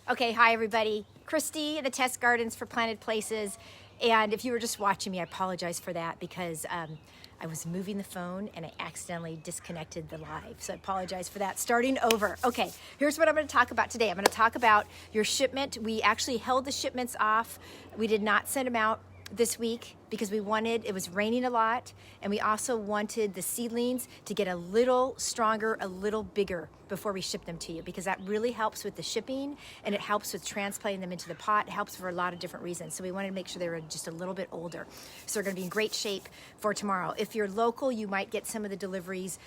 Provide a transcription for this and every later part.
Okay, hi everybody. Christy, the Test Gardens for Planted Places. And if you were just watching me, I apologize for that because I was moving the phone and I accidentally disconnected the live. So I apologize for that. Starting over. Okay, here's what I'm going to talk about today. I'm going to talk about your shipment. We actually held the shipments off. We did not send them out this week because it was raining a lot, and we also wanted the seedlings to get a little stronger, a little bigger before we ship them to you, because that really helps with the shipping and it helps with transplanting them into the pot. It helps for a lot of different reasons. So we wanted to make sure they were just a little bit older. So they're going to be in great shape for tomorrow. If you're local, you might get some of the deliveries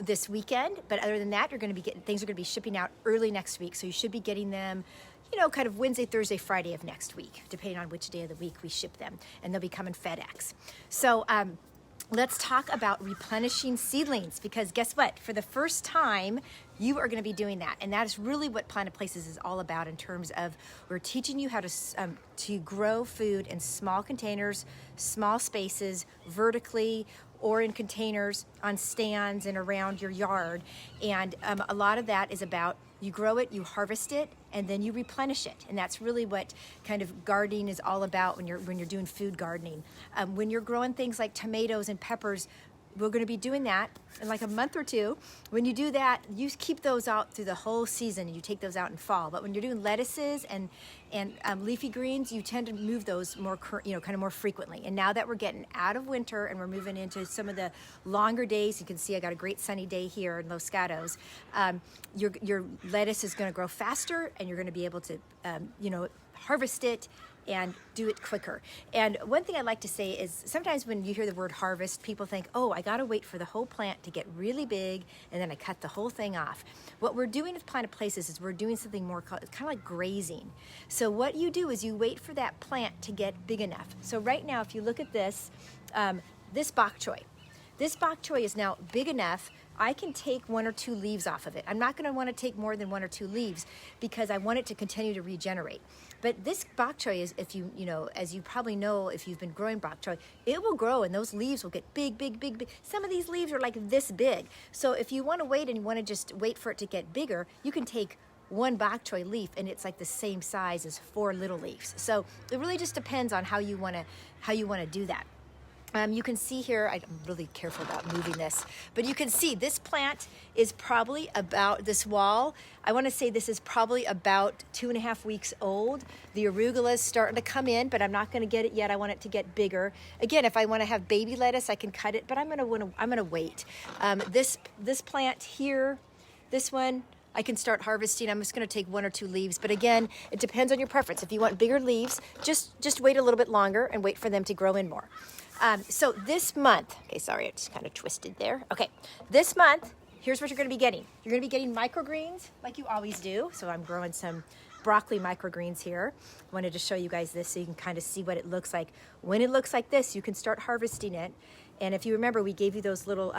this weekend, but other than that, things are going to be shipping out early next week. So you should be getting them kind of Wednesday, Thursday, Friday of next week, depending on which day of the week we ship them, and they'll be coming FedEx. So let's talk about replenishing seedlings, because guess what? For the first time, you are going to be doing that, and that is really what Planted Places is all about. In terms of, we're teaching you how to grow food in small containers, small spaces, vertically, or in containers on stands and around your yard. And a lot of that is about, you grow it, you harvest it, and then you replenish it. And that's really what kind of gardening is all about when you're doing food gardening. When you're growing things like tomatoes and peppers, we're going to be doing that in like a month or two. When you do that, you keep those out through the whole season, and you take those out in fall. But when you're doing lettuces and leafy greens, you tend to move those more, kind of more frequently. And now that we're getting out of winter and we're moving into some of the longer days, you can see I got a great sunny day here in Los Gatos. Your lettuce is going to grow faster, and you're going to be able to, harvest it and do it quicker. And one thing I like to say is, sometimes when you hear the word harvest, people think, oh, I gotta wait for the whole plant to get really big and then I cut the whole thing off. What we're doing with Planted Places is we're doing something more, kind of like grazing. So what you do is you wait for that plant to get big enough. So right now, if you look at this, this bok choy. This bok choy is now big enough, I can take 1 or 2 leaves off of it. I'm not going to want to take more than 1 or 2 leaves because I want it to continue to regenerate. But this bok choy is, if as you probably know, if you've been growing bok choy, it will grow and those leaves will get big, big, big, big. Some of these leaves are like this big. So if you want to wait and you want to just wait for it to get bigger, you can take 1 bok choy leaf and it's like the same size as 4 little leaves. So it really just depends on how you want to do that. You can see here, I'm really careful about moving this, but you can see this plant is probably about, this wall, I want to say this is probably about 2.5 weeks old. The arugula is starting to come in, but I'm not going to get it yet. I want it to get bigger. Again, if I want to have baby lettuce, I can cut it, but I'm going to wait. This plant here, this one, I can start harvesting. I'm just going to take 1 or 2 leaves, but again, it depends on your preference. If you want bigger leaves, just wait a little bit longer and wait for them to grow in more. So this month, okay, sorry, it's kind of twisted there. Okay, this month, here's what you're going to be getting. You're going to be getting microgreens like you always do. So I'm growing some broccoli microgreens here. I wanted to show you guys this so you can kind of see what it looks like. When it looks like this, you can start harvesting it. And if you remember, we gave you those little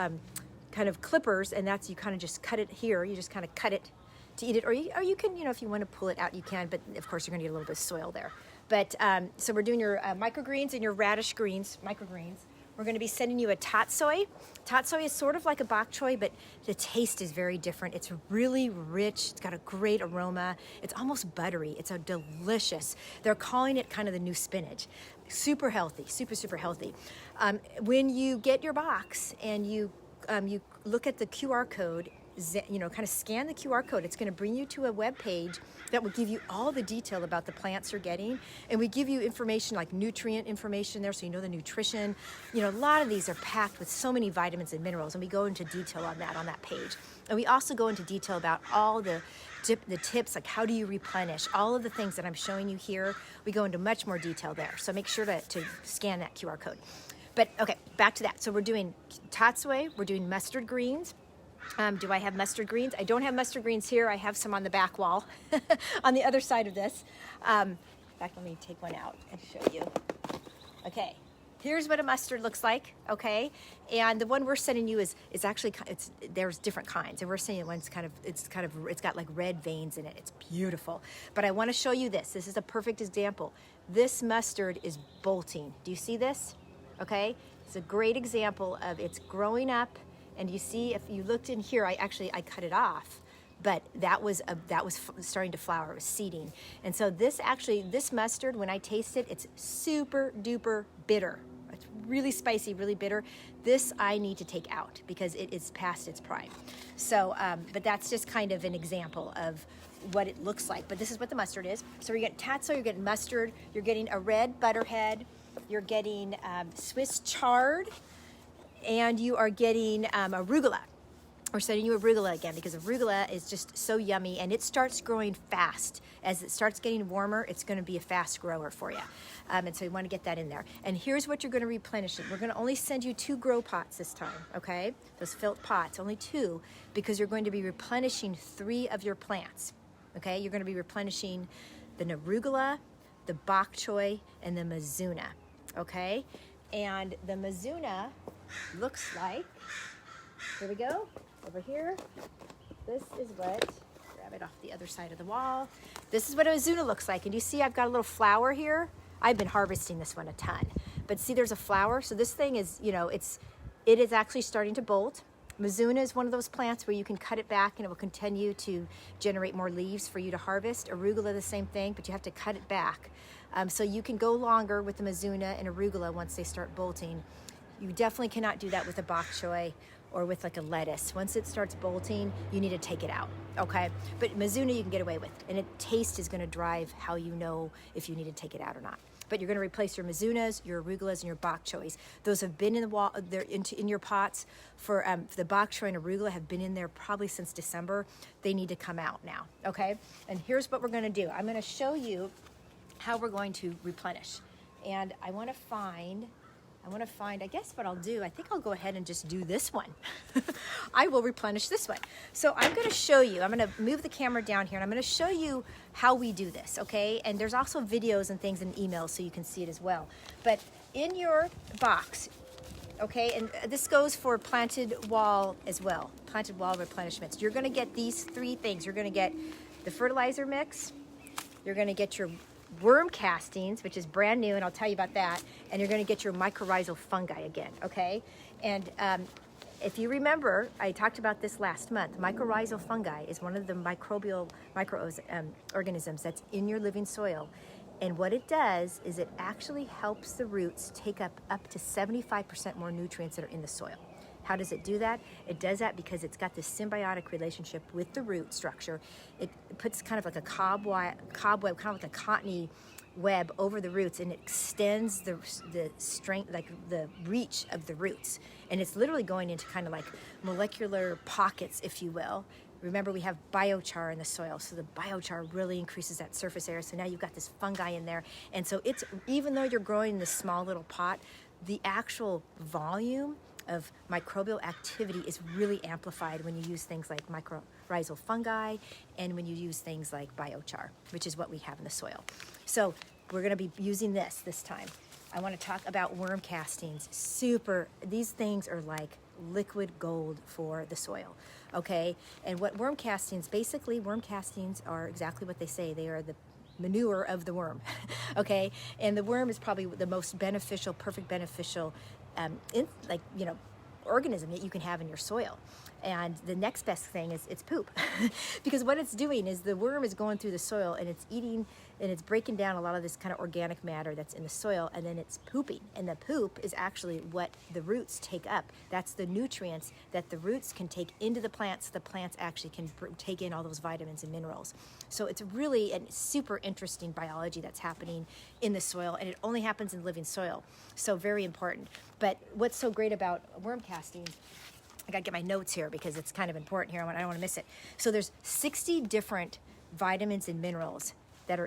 kind of clippers, and that's, you kind of just cut it here. You just kind of cut it to eat it, or you can, if you want to pull it out, you can, but of course you're going to get a little bit of soil there. But so we're doing your microgreens and your radish greens, microgreens. We're going to be sending you a tatsoi. Tatsoi is sort of like a bok choy, but the taste is very different. It's really rich. It's got a great aroma. It's almost buttery. It's a delicious. They're calling it kind of the new spinach. Super healthy, super, super healthy. When you get your box and you look at the QR code, kind of scan the QR code, it's going to bring you to a web page that will give you all the detail about the plants you're getting. And we give you information like nutrient information there, so you know the nutrition. A lot of these are packed with so many vitamins and minerals, and we go into detail on that page. And we also go into detail about all the tips, like how do you replenish, all of the things that I'm showing you here. We go into much more detail there. So make sure to scan that QR code. But okay, back to that. So we're doing tatsoi, we're doing mustard greens. Do I have mustard greens? I don't have mustard greens here. I have some on the back wall on the other side of this. In fact, let me take one out and show you. Okay, here's what a mustard looks like, okay? And the one we're sending you is actually, there's different kinds. And we're sending one's it's got like red veins in it. It's beautiful. But I want to show you this. This is a perfect example. This mustard is bolting. Do you see this? Okay, it's a great example of it's growing up. And you see, if you looked in here, I cut it off. but that was starting to flower. It was seeding. And so this mustard, when I taste it, it's super duper bitter. It's really spicy, really bitter. This I need to take out because it is past its prime. So, but that's just kind of an example of what it looks like. But this is what the mustard is. So you're getting tatso, you're getting mustard, you're getting a red butterhead, you're getting Swiss chard, and you are getting arugula. We're sending you arugula again because arugula is just so yummy, and it starts growing fast. As it starts getting warmer, it's going to be a fast grower for you. And so you want to get that in there. And here's what you're going to replenish it. We're going to only send you 2 grow pots this time, okay? Those filled pots, only 2, because you're going to be replenishing 3 of your plants, okay? You're going to be replenishing the arugula, the bok choy, and the Mizuna, okay? And the Mizuna looks like, here we go. Over here, this is what, grab it off the other side of the wall. This is what a Mizuna looks like. And you see I've got a little flower here. I've been harvesting this one a ton. But see there's a flower. So this thing is, you know, it is actually starting to bolt. Mizuna is one of those plants where you can cut it back and it will continue to generate more leaves for you to harvest. Arugula, the same thing, but you have to cut it back. So you can go longer with the Mizuna and arugula once they start bolting. You definitely cannot do that with a bok choy or with like a lettuce. Once it starts bolting, you need to take it out, okay? But Mizuna you can get away with, and taste is gonna drive how you know if you need to take it out or not. But you're gonna replace your Mizunas, your arugulas, and your bok choys. Those have been in the wall, they're in your pots for the bok choy and arugula have been in there probably since December. They need to come out now, okay? And here's what we're gonna do. I'm gonna show you how we're going to replenish. And I wanna find, I guess what I'll do, I think I'll go ahead and just do this one. I will replenish this one. So I'm gonna show you, I'm gonna move the camera down here and I'm gonna show you how we do this, okay? And there's also videos and things in emails so you can see it as well. But in your box, okay, and this goes for planted wall as well, planted wall replenishments. You're gonna get these 3 things. You're gonna get the fertilizer mix, you're gonna get your worm castings, which is brand new, and I'll tell you about that, and you're going to get your mycorrhizal fungi again, okay? And if you remember, I talked about this last month. Mycorrhizal fungi is one of the microorganisms that's in your living soil, and what it does is it actually helps the roots take up to 75% more nutrients that are in the soil. How does it do that? It does that because it's got this symbiotic relationship with the root structure. It puts kind of like a cobweb, kind of like a cottony web over the roots, and it extends the strength, like the reach of the roots. And it's literally going into kind of like molecular pockets, if you will. Remember, we have biochar in the soil, so the biochar really increases that surface area. So now you've got this fungi in there. And so it's, even though you're growing in this small little pot, the actual volume of microbial activity is really amplified when you use things like mycorrhizal fungi and when you use things like biochar, which is what we have in the soil. So we're going to be using this time. I want to talk about worm castings. These things are like liquid gold for the soil, okay? And what worm castings, basically worm castings are exactly what they say. They are the manure of the worm, okay? And the worm is probably the most beneficial, perfect beneficial organism that you can have in your soil. And the next best thing is its poop. Because what it's doing is the worm is going through the soil and it's eating and it's breaking down a lot of this kind of organic matter that's in the soil, and then it's pooping. And the poop is actually what the roots take up. That's the nutrients that the roots can take into the plants. The plants actually can take in all those vitamins and minerals. So it's really a super interesting biology that's happening in the soil, and it only happens in living soil. So very important. But what's so great about worm castings, I gotta get my notes here because it's kind of important here. I don't want to miss it. So there's 60 different vitamins and minerals that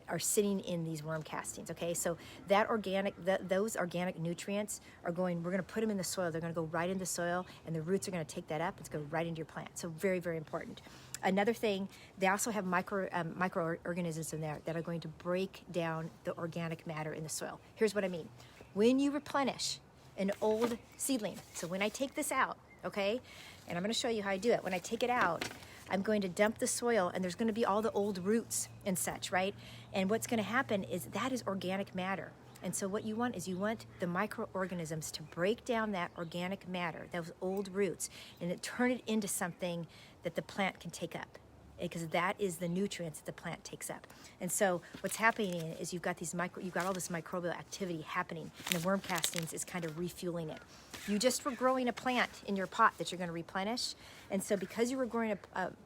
are sitting in these worm castings. Okay, so those organic nutrients are going. We're going to put them in the soil. They're going to go right into the soil, and the roots are going to take that up. It's going to go right into your plant. So very, very important. Another thing, they also have microorganisms in there that are going to break down the organic matter in the soil. Here's what I mean. When you replenish an old seedling, so when I take this out, okay, and I'm going to show you how I do it. When I take it out, I'm going to dump the soil, and there's going to be all the old roots and such, right? And what's going to happen is that is organic matter. And so what you want is you want the microorganisms to break down that organic matter, those old roots, and turn it into something that the plant can take up, because that is the nutrients that the plant takes up. And so what's happening is you've got all this microbial activity happening, and the worm castings is kind of refueling it. You just were growing a plant in your pot that you're going to replenish, and so because you were growing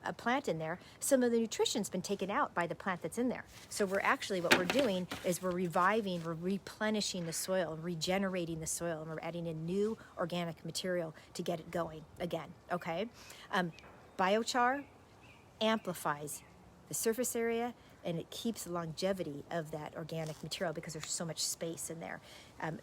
a plant in there, some of the nutrition's been taken out by the plant that's in there. So what we're doing is we're replenishing the soil, regenerating the soil, and we're adding in new organic material to get it going again, okay? Biochar amplifies the surface area, and it keeps the longevity of that organic material because there's so much space in there. I'm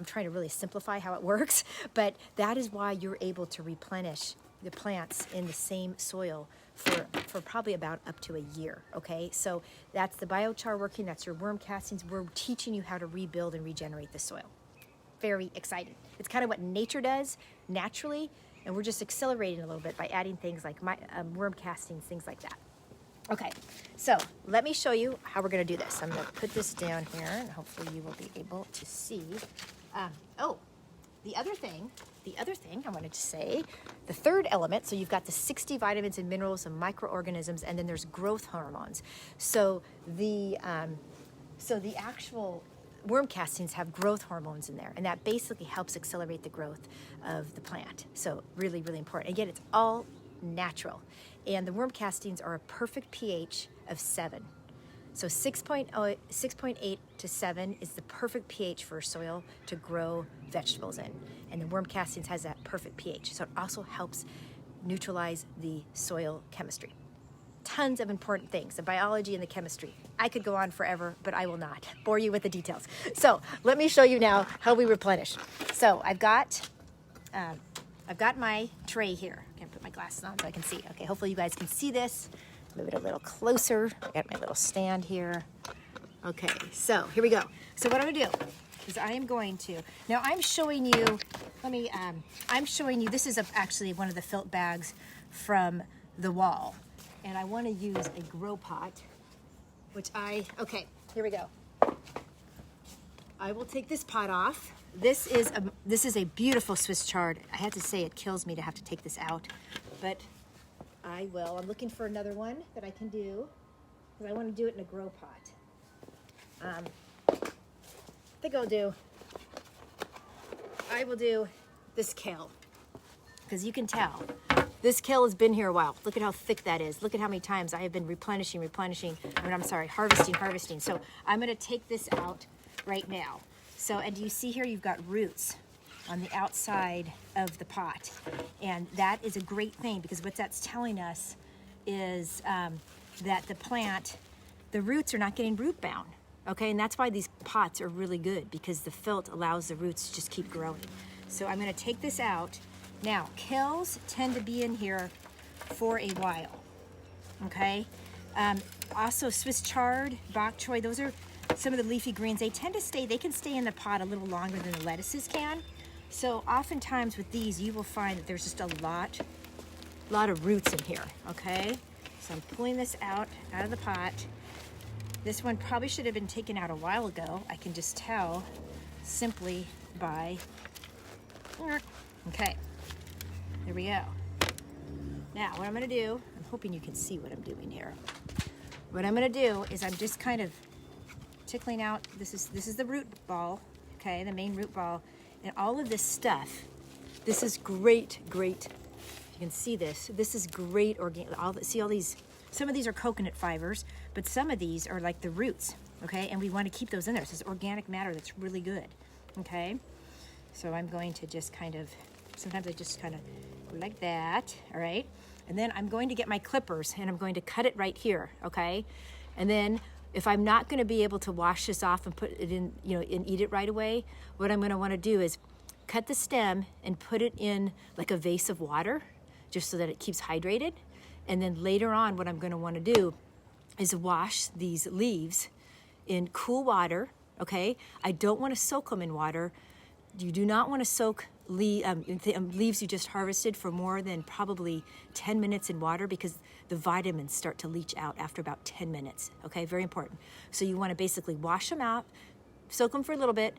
trying to really simplify how it works, but that is why you're able to replenish the plants in the same soil for probably about up to a year, okay? So that's the biochar working, that's your worm castings. We're teaching you how to rebuild and regenerate the soil. Very exciting. It's kind of what nature does naturally, and we're just accelerating a little bit by adding things like worm castings, things like that. Okay, so let me show you how we're going to do this. I'm going to put this down here, and hopefully you will be able to see. The other thing I wanted to say, the third element, so you've got the 60 vitamins and minerals and microorganisms, and then there's growth hormones. So the actual worm castings have growth hormones in there, and that basically helps accelerate the growth of the plant. So really, really important. Again, it's all natural. And the worm castings are a perfect pH of 7. So 6.8 to 7 is the perfect pH for soil to grow vegetables in. And the worm castings has that perfect pH. So it also helps neutralize the soil chemistry. Tons of important things, the biology and the chemistry. I could go on forever, but I will not bore you with the details. So let me show you now how we replenish. So I've got my tray here. I'm gonna put my glasses on so I can see. Okay, hopefully you guys can see this. Move it a little closer. I got my little stand here. Okay, so here we go. So what I'm gonna do is now I'm showing you, this is actually one of the felt bags from the wall. And I wanna use a grow pot, okay, here we go. I will take this pot off. This is a beautiful Swiss chard. I have to say it kills me to have to take this out, but I will. I'm looking for another one that I can do because I want to do it in a grow pot. I think I will do this kale because you can tell this kale has been here a while. Look at how thick that is. Look at how many times I have been harvesting. So I'm going to take this out right now. So, and do you see here you've got roots on the outside of the pot. And that is a great thing because what that's telling us is that the roots are not getting root bound. Okay, and that's why these pots are really good because the filt allows the roots to just keep growing. So I'm going to take this out. Now, kales tend to be in here for a while. Okay, also Swiss chard, bok choy, those are some of the leafy greens. They can stay in the pot a little longer than the lettuces can. So oftentimes with these, you will find that there's just a lot of roots in here, okay? So I'm pulling this out of the pot. This one probably should have been taken out a while ago. I can just tell simply by, okay, there we go. Now what I'm gonna do, I'm hoping you can see what I'm doing here. What I'm gonna do is I'm just kind of tickling out, this is the root ball, okay, the main root ball, and all of this stuff, this is great, you can see this is great organic, see all these, some of these are coconut fibers, but some of these are like the roots, okay, and we want to keep those in there. This is organic matter that's really good, okay, so I'm going to just sometimes I just kind of like that, all right, and then I'm going to get my clippers and I'm going to cut it right here, okay, and then if I'm not going to be able to wash this off and put it in, and eat it right away, what I'm going to want to do is cut the stem and put it in like a vase of water, just so that it keeps hydrated. And then later on, what I'm going to want to do is wash these leaves in cool water, okay? I don't want to soak them in water. You do not want to soak leaves you just harvested for more than probably 10 minutes in water because the vitamins start to leach out after about 10 minutes, okay? Very important. So you want to basically wash them out, soak them for a little bit,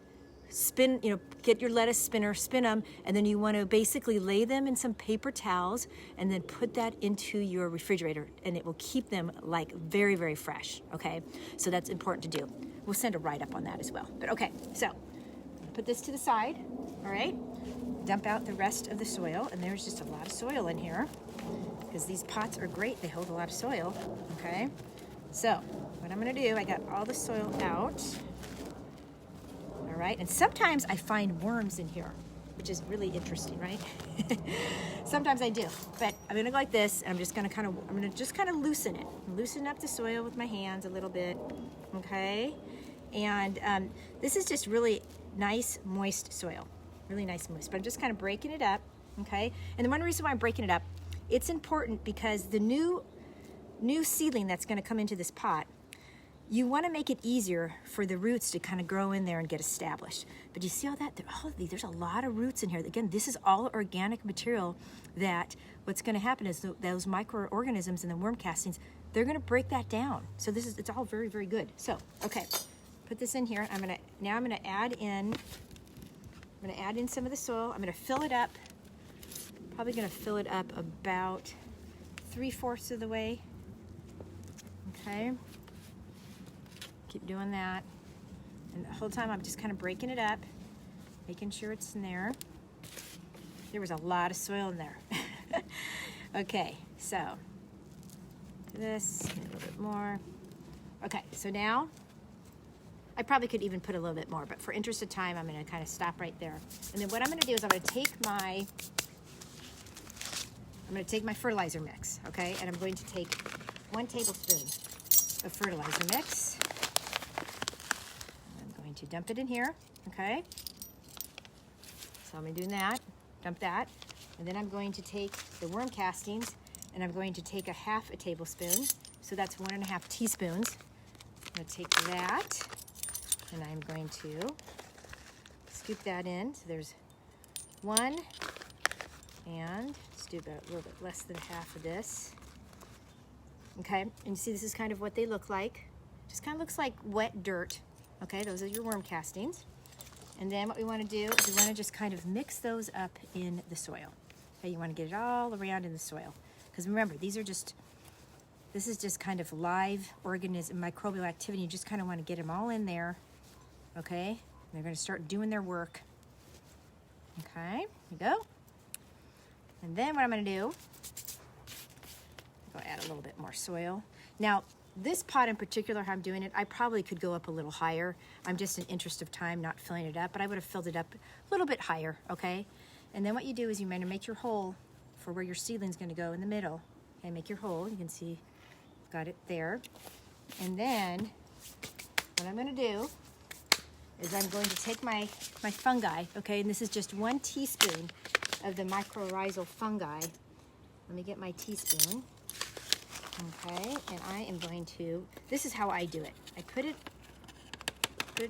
spin, get your lettuce spinner, spin them, and then you want to basically lay them in some paper towels and then put that into your refrigerator, and it will keep them like very, very fresh, okay? So that's important to do. We'll send a write-up on that as well. But okay, so put this to the side, all right? Dump out the rest of the soil, and there's just a lot of soil in here because these pots are great. They hold a lot of soil, okay? So what I'm gonna do, I got all the soil out. All right, and sometimes I find worms in here, which is really interesting, right? Sometimes I do, but I'm gonna go like this, and I'm just gonna kind of loosen it. Loosen up the soil with my hands a little bit, okay? And this is just really nice, moist soil, really nice, moist, but I'm just kind of breaking it up, okay? And the one reason why I'm breaking it up, it's important because the new seedling that's gonna come into this pot, you want to make it easier for the roots to kind of grow in there and get established. But you see all that? There's a lot of roots in here. Again, this is all organic material that what's going to happen is those microorganisms and the worm castings, they're going to break that down. So it's all very, very good. So, okay, put this in here. I'm going to add in some of the soil. I'm going to fill it up. Probably going to fill it up about 3/4 of the way. Okay. Keep doing that, and the whole time I'm just kind of breaking it up, making sure it's in there. There was a lot of soil in there. Okay, so this, a little bit more. Okay, so now I probably could even put a little bit more, but for interest of time, I'm going to kind of stop right there. And then what I'm going to do is I'm going to take my fertilizer mix, okay, and I'm going to take 1 tablespoon of fertilizer mix. To dump it in here, okay? So I'm doing that, dump that, and then I'm going to take the worm castings and I'm going to take a 1/2 tablespoon, so that's 1.5 teaspoons. I'm going to take that and I'm going to scoop that in. So there's 1, and let's do about a little bit less than 1/2 of this. Okay, and you see this is kind of what they look like. Just kind of looks like wet dirt. Okay, those are your worm castings. And then what we want to do is we want to just kind of mix those up in the soil. Okay, you want to get it all around in the soil. Because remember, this is just kind of live organism, microbial activity. You just kind of want to get them all in there. Okay, and they're going to start doing their work. Okay, here we go. And then what I'm going to do, I'll add a little bit more soil. Now, this pot in particular, how I'm doing it, I probably could go up a little higher. I'm just in interest of time not filling it up, but I would have filled it up a little bit higher, okay? And then what you do is you're going to make your hole for where your seedling's going to go in the middle. Okay, make your hole. You can see, got it there. And then what I'm going to do is I'm going to take my fungi, okay? And this is just 1 teaspoon of the mycorrhizal fungi. Let me get my teaspoon. Okay, and I am going to, this is how I do it. I put it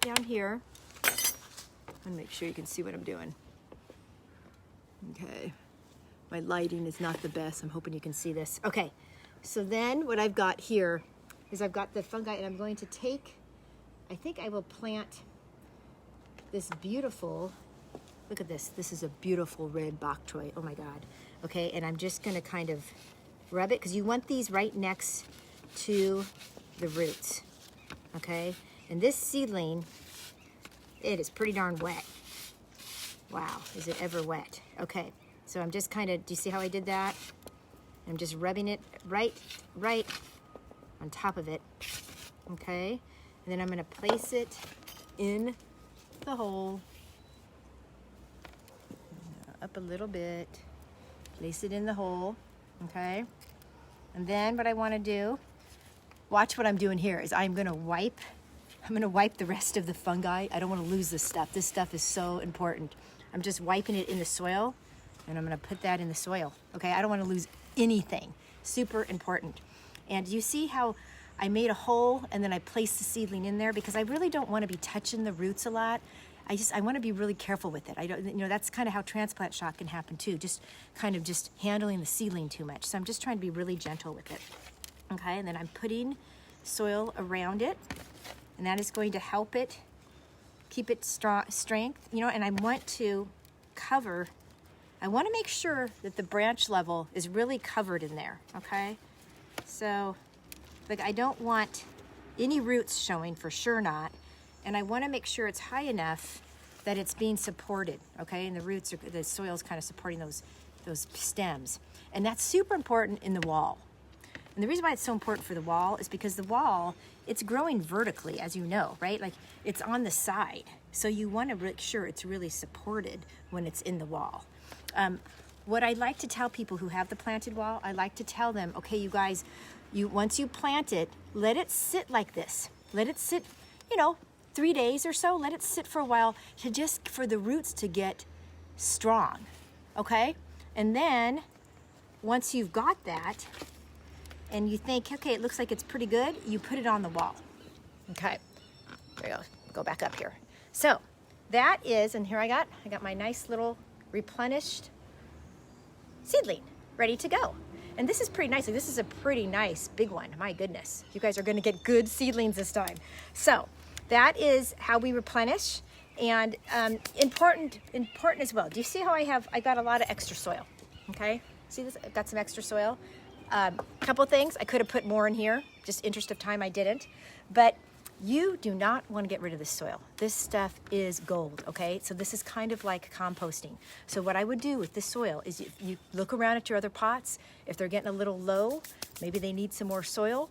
down here. And make sure you can see what I'm doing. Okay, my lighting is not the best. I'm hoping you can see this. Okay, so then what I've got here is I've got the fungi, and I'm going to take, I think I will plant this beautiful, look at this. This is a beautiful red bok choy. Oh my God. Okay, and I'm just gonna kind of rub it, because you want these right next to the roots, okay? And this seedling, it is pretty darn wet. Wow, is it ever wet? Okay, so I'm just kind of, do you see how I did that? I'm just rubbing it right on top of it, okay? And then I'm gonna place it in the hole, up a little bit, place it in the hole, okay? And then what I want to do, watch what I'm doing here, is I'm going to wipe the rest of the fungi. I don't want to lose this stuff. This stuff is so important. I'm just wiping it in the soil, and I'm going to put that in the soil, okay? I don't want to lose anything. Super important. And you see how I made a hole and then I placed the seedling in there, because I really don't want to be touching the roots a lot. I want to be really careful with it. I don't, that's kind of how transplant shock can happen too. Just kind of just handling the seedling too much. So I'm just trying to be really gentle with it. Okay, and then I'm putting soil around it, and that is going to help it keep it strength, you know, and I want to make sure that the branch level is really covered in there, okay? So, like, I don't want any roots showing, for sure not, and I want to make sure it's high enough that it's being supported, okay? And the soil's kind of supporting those stems. And that's super important in the wall. And the reason why it's so important for the wall is because the wall, it's growing vertically, as you know, right? Like, it's on the side. So you want to make sure it's really supported when it's in the wall. What I like to tell people who have the planted wall, I like to tell them, okay, you guys, once you plant it, let it sit like this. Let it sit, 3 days or so. Let it sit for a while for the roots to get strong, okay? And then once you've got that, and you think, okay, it looks like it's pretty good, you put it on the wall. Okay, there you go. Go back up here. So that is, and here I got my nice little replenished seedling ready to go. And this is pretty nice. This is a pretty nice big one. My goodness, you guys are going to get good seedlings this time. So that is how we replenish, and important as well. Do you see how I got a lot of extra soil? Okay, see this? I've got some extra soil. Couple things, I could have put more in here, just interest of time I didn't, but you do not want to get rid of this soil. This stuff is gold, okay? So this is kind of like composting. So what I would do with this soil is you look around at your other pots. If they're getting a little low, maybe they need some more soil,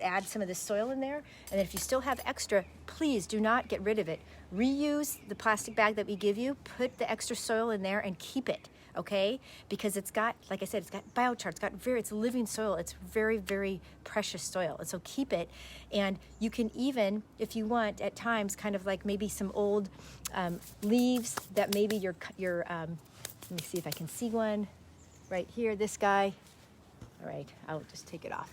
add some of this soil in there. And then if you still have extra, please do not get rid of it. Reuse the plastic bag that we give you, put the extra soil in there and keep it. Okay, because it's got, like I said, it's got biochar, it's living soil, it's very, very precious soil, and so keep it. And you can even, if you want, at times, kind of like maybe some old leaves that maybe let me see if I can see one right here, this guy. All right, I'll just take it off.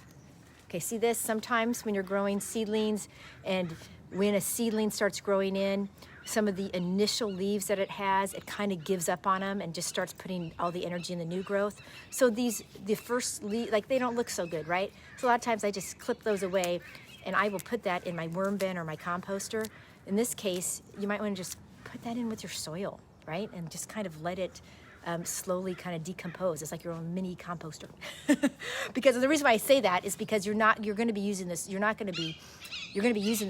Okay, see this? Sometimes when you're growing seedlings, and when a seedling starts growing in, some of the initial leaves that it has, it kind of gives up on them and just starts putting all the energy in the new growth. So the first leaf, like, they don't look so good, right? So a lot of times I just clip those away, and I will put that in my worm bin or my composter. In this case, you might want to just put that in with your soil, right? And just kind of let it slowly kind of decompose. It's like your own mini composter. Because the reason why I say that is because you're going to be using the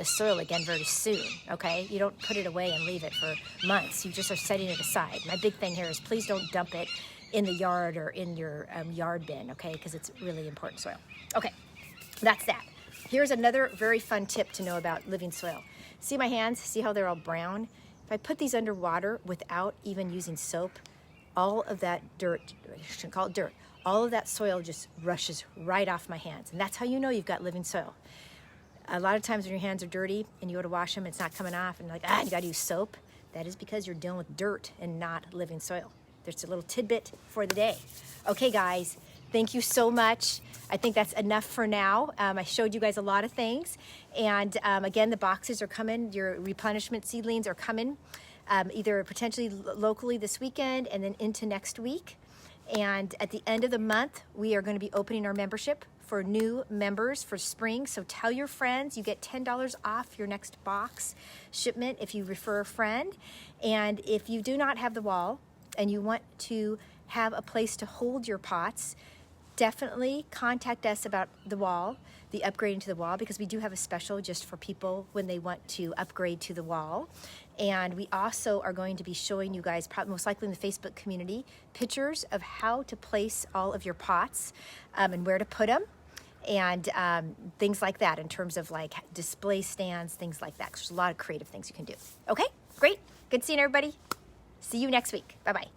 soil again very soon, okay? You don't put it away and leave it for months. You just are setting it aside. My big thing here is please don't dump it in the yard or in your yard bin, okay? Because it's really important soil. Okay, that's that. Here's another very fun tip to know about living soil. See my hands? See how they're all brown? If I put these under water without even using soap, all of that dirt, I shouldn't call it dirt, all of that soil just rushes right off my hands. And that's how you know you've got living soil. A lot of times when your hands are dirty and you go to wash them, it's not coming off, and you're like, you gotta use soap. That is because you're dealing with dirt and not living soil. There's a little tidbit for the day. Okay, guys, thank you so much. I think that's enough for now. I showed you guys a lot of things. And again, the boxes are coming. Your replenishment seedlings are coming, either potentially locally this weekend and then into next week. And at the end of the month, we are going to be opening our membership for new members for spring. So tell your friends. You get $10 off your next box shipment if you refer a friend. And if you do not have the wall and you want to have a place to hold your pots, definitely contact us about the wall, the upgrading to the wall, because we do have a special just for people when they want to upgrade to the wall. And we also are going to be showing you guys, probably most likely in the Facebook community, pictures of how to place all of your pots and where to put them, and things like that in terms of like display stands, things like that. 'Cause there's a lot of creative things you can do. Okay, great. Good seeing everybody. See you next week. Bye-bye.